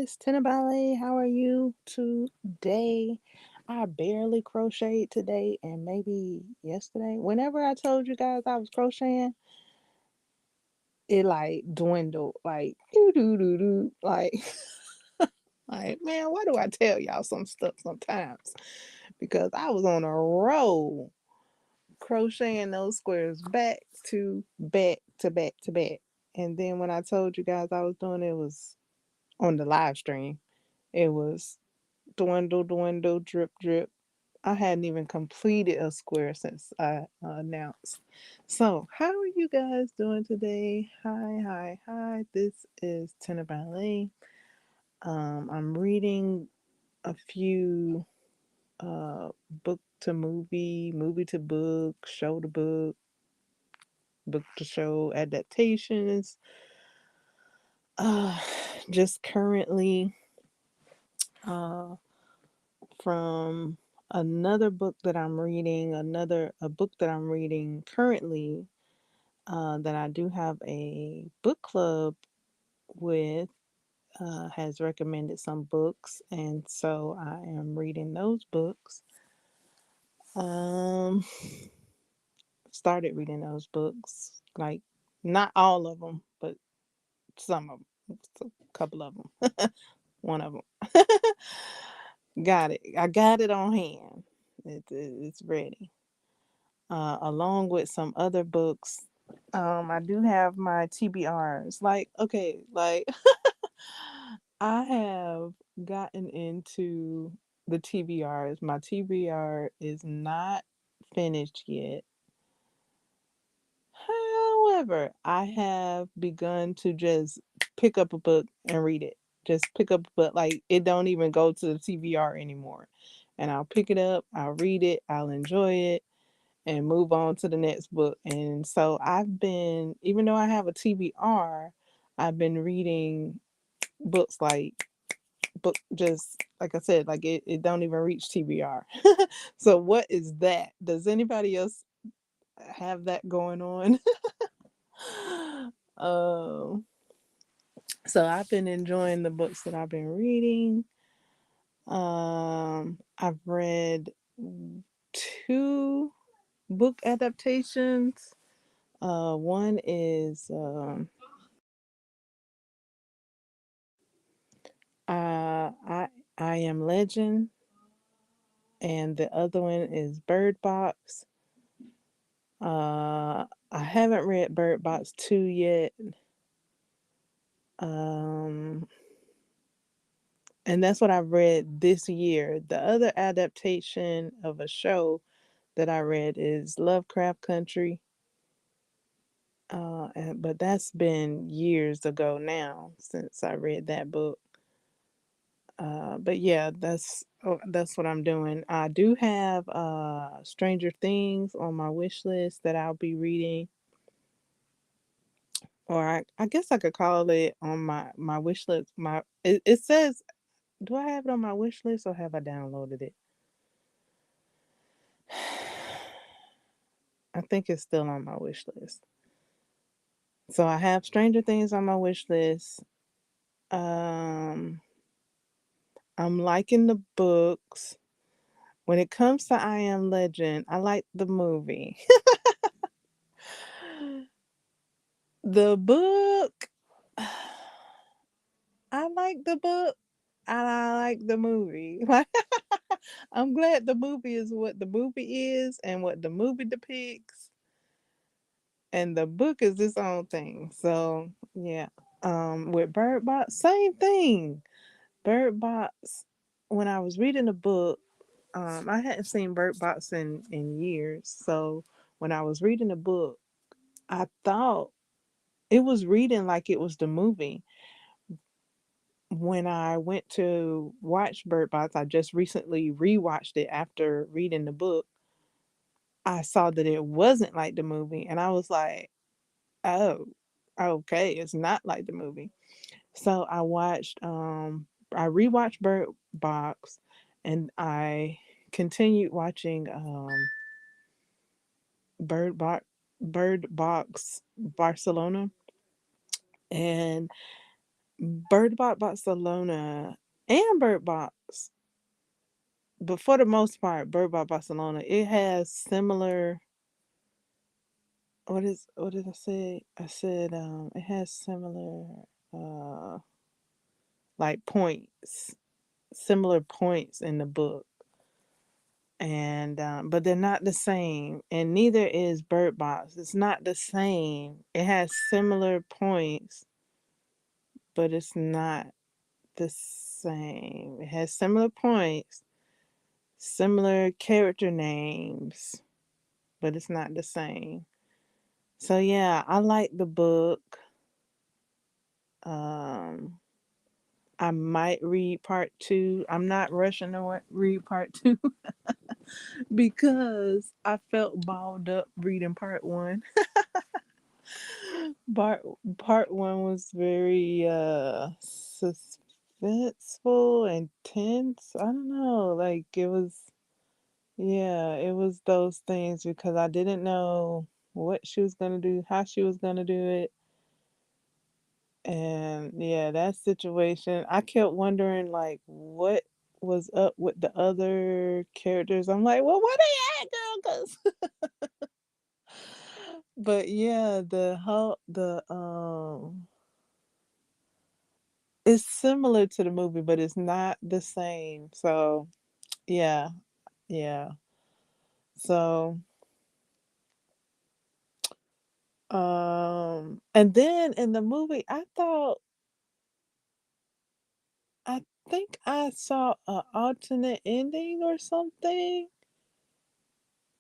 It's Tina Ballet. How are you today? I barely crocheted today and maybe yesterday. Whenever I told you guys I was crocheting, it like dwindled, like doo doo doo doo, like like man, why do I tell y'all some stuff sometimes? Because I was on a roll crocheting those squares back to back to back to back. And then when I told you guys I was doing it, it was on the live stream. It was dwindle, dwindle, drip, drip. I hadn't even completed a square since I announced. So, how are you guys doing today? Hi, hi, hi. This is Tina Ballet. I'm reading a few uh, book to movie, movie to book, show to book, book to show adaptations. Uh, just currently uh, from another book that I'm reading, a book that I'm reading currently, that I do have a book club with, has recommended some books, and so I am reading those books. Um, Started reading those books, like not all of them, but some of them, a couple of them, one of them. Got it. I got it on hand. It's ready. Along with some other books. I do have my TBRs. Like, okay, like I have gotten into the TBRs. My TBR is not finished yet. However, I have begun to just pick up a book and read it. Just pick up a book. Like, it don't even go to the TBR anymore. And I'll pick it up, I'll read it, I'll enjoy it and move on to the next book. And so I've been, even though I have a TBR, I've been reading books like just like I said, like it don't even reach TBR. So what is that? Does anybody else have that going on? um so I've been enjoying the books that I've been reading. I've read two book adaptations. One is I Am Legend, and the other one is Bird Box. I haven't read Bird Box 2 yet. Um, and that's what I've read this year. The other adaptation of a show that I read is Lovecraft Country. But that's been years ago now since I read that book. But yeah, that's what I'm doing. I do have Stranger Things on my wish list that I'll be reading, or I guess I could call it on my wish list. It says, do I have it on my wish list or have I downloaded it? I think it's still on my wish list. So I have Stranger Things on my wish list. Um, I'm liking the books. When it comes to I Am Legend, I like the movie. The book, I like the book and I like the movie. I'm glad the movie is what the movie is and what the movie depicts, and the book is its own thing. So yeah. With Bird Box, same thing. Bird Box, when I was reading the book, I hadn't seen Bird Box in years. So when I was reading the book, I thought it was reading like it was the movie. When I went to watch Bird Box, I just recently rewatched it after reading the book. I saw that it wasn't like the movie, and I was like, "Oh, okay, it's not like the movie." So I rewatched Bird Box, and I continued watching Bird Box Bird Box Barcelona, and Bird Box Barcelona and Bird Box, but for the most part, Bird Box Barcelona, it has similar. What did I say? I said it has similar uh like points, similar points in the book, and but they're not the same, and neither is Bird Box. It's not the same. It has similar points, but it's not the same. It has similar points, similar character names, but it's not the same. So yeah, I like the book. Um, I might read part two. I'm not rushing to read part two because I felt balled up reading part one. Part part one was very suspenseful and tense. I don't know, like it was, yeah, it was those things because I didn't know what she was gonna do, how she was gonna do it. And yeah, that situation, I kept wondering like what was up with the other characters. I'm like, well, where they at, girl? 'Cause but yeah, the whole the it's similar to the movie, but it's not the same. So yeah, yeah. So and then in the movie, I think I saw a alternate ending or something.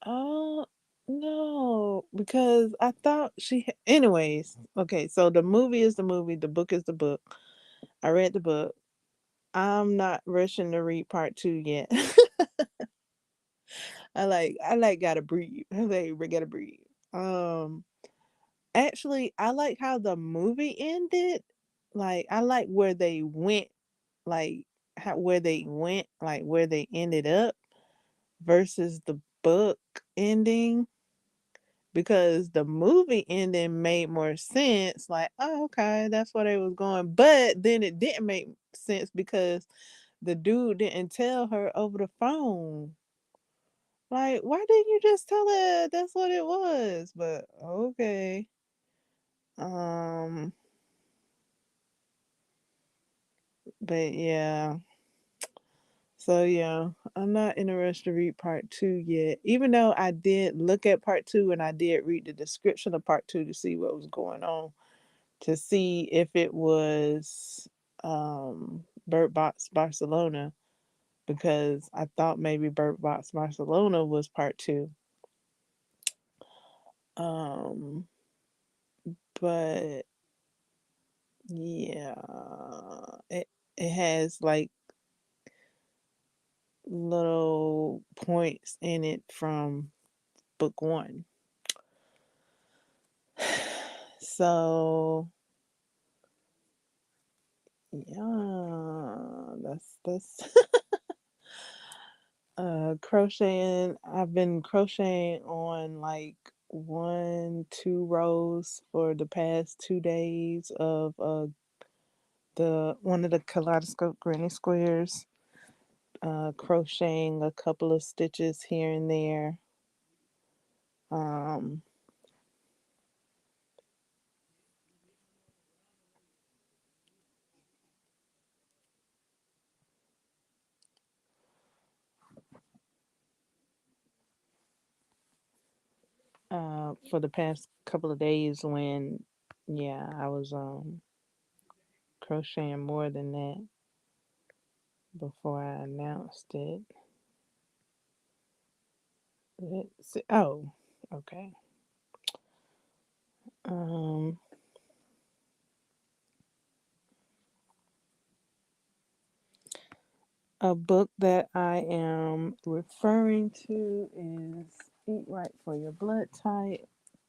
Oh no, because I thought anyways, okay, so the movie is the movie, the book is the book. I read the book. I'm not rushing to read part two yet. I like gotta breathe. I like we gotta breathe. Um Actually, I like how the movie ended. Like I like where they went, like how where they went, like where they ended up versus the book ending, because the movie ending made more sense. Like, oh, okay, that's where they was going. But then it didn't make sense because the dude didn't tell her over the phone. Like, why didn't you just tell her that's what it was? But okay. Um, but yeah. So yeah, I'm not in a rush to read part two yet. Even though I did look at part two and I did read the description of part two to see what was going on, to see if it was Bird Box Barcelona, because I thought maybe Bird Box Barcelona was part two. Um, but yeah, it has like little points in it from book one. So yeah, that's crocheting. I've been crocheting on like 1, 2 rows for the past 2 days of the one of the kaleidoscope granny squares. Crocheting a couple of stitches here and there. Um, for the past couple of days when, yeah, I was crocheting more than that before I announced it. Let's see. Oh, okay. Um, a book that I am referring to is Eat Right for Your Blood Type.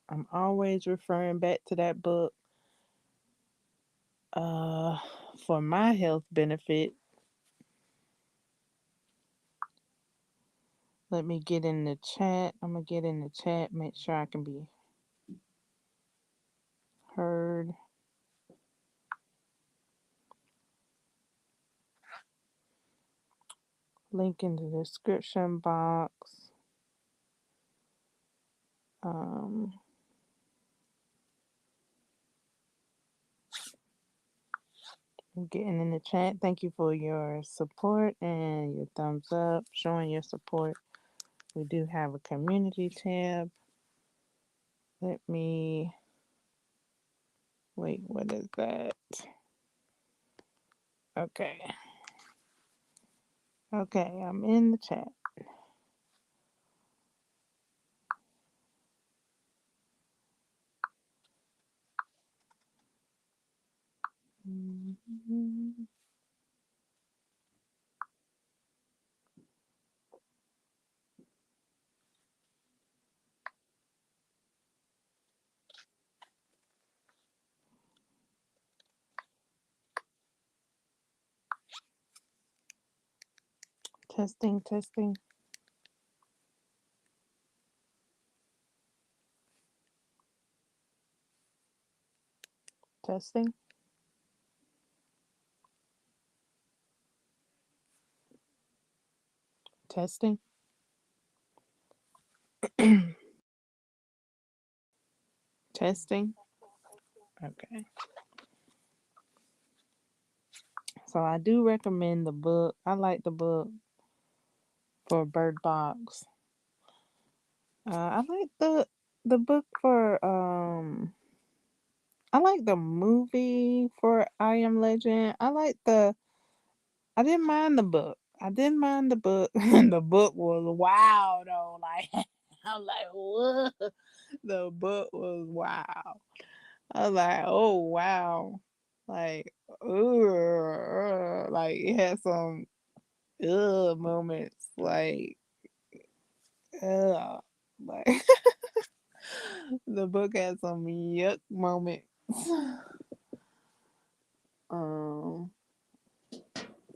I'm always referring back to that book uh, for my health benefit. Let me get in the chat. I'm going to get in the chat, make sure I can be heard. Link in the description box. Um, Getting in the chat. Thank you for your support and your thumbs up, showing your support. We do have a community tab. Let me wait. What is that? Okay. Okay, I'm in the chat. Testing, testing, testing. Testing. Testing. Okay. So I do recommend the book. I like the book for Bird Box. I like the book for I like the movie for I Am Legend. I didn't mind the book. I didn't mind the book. The book was wow though. Like I'm like, what? The book was wow. I was like, oh wow. Like, like it had some moments. Ugh. Like the book had some yuck moments. Um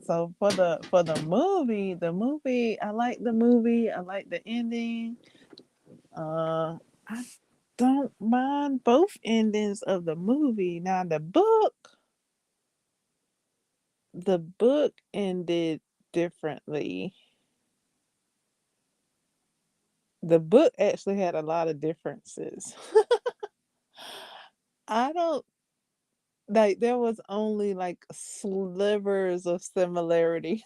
so for the movie, I like the movie. I like the ending. I don't mind both endings of the movie. Now the book ended differently. The book actually had a lot of differences. I don't like there was only like slivers of similarity.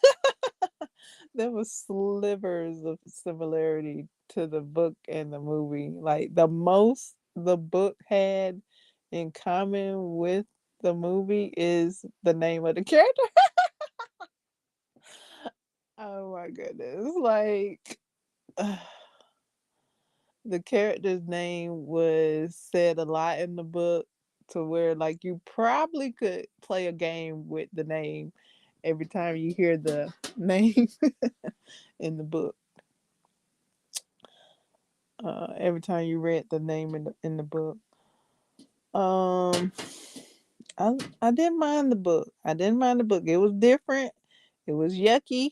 There was slivers of similarity to the book and the movie. Like the most the book had in common with the movie is the name of the character. Oh my goodness. Like the character's name was said a lot in the book to where like you probably could play a game with the name every time you hear the name in the book. Every time you read the name in the book. Um, I didn't mind the book. I didn't mind the book. It was different. It was yucky.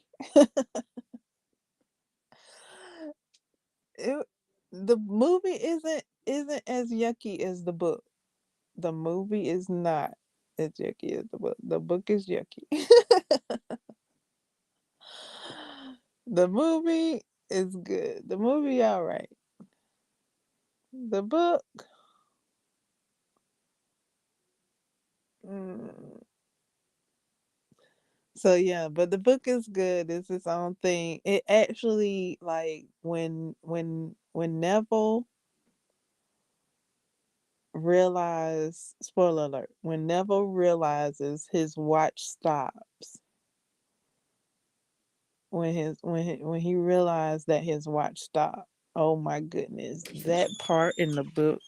It, the movie isn't as yucky as the book. The movie is not as yucky as the book. The book is yucky. The movie is good. The movie all right. The book, mm, so yeah, but the book is good. It's its own thing. It actually like when Neville realized spoiler alert, when Neville realizes his watch stops, when he realized that his watch stopped. Oh my goodness. That part in the book.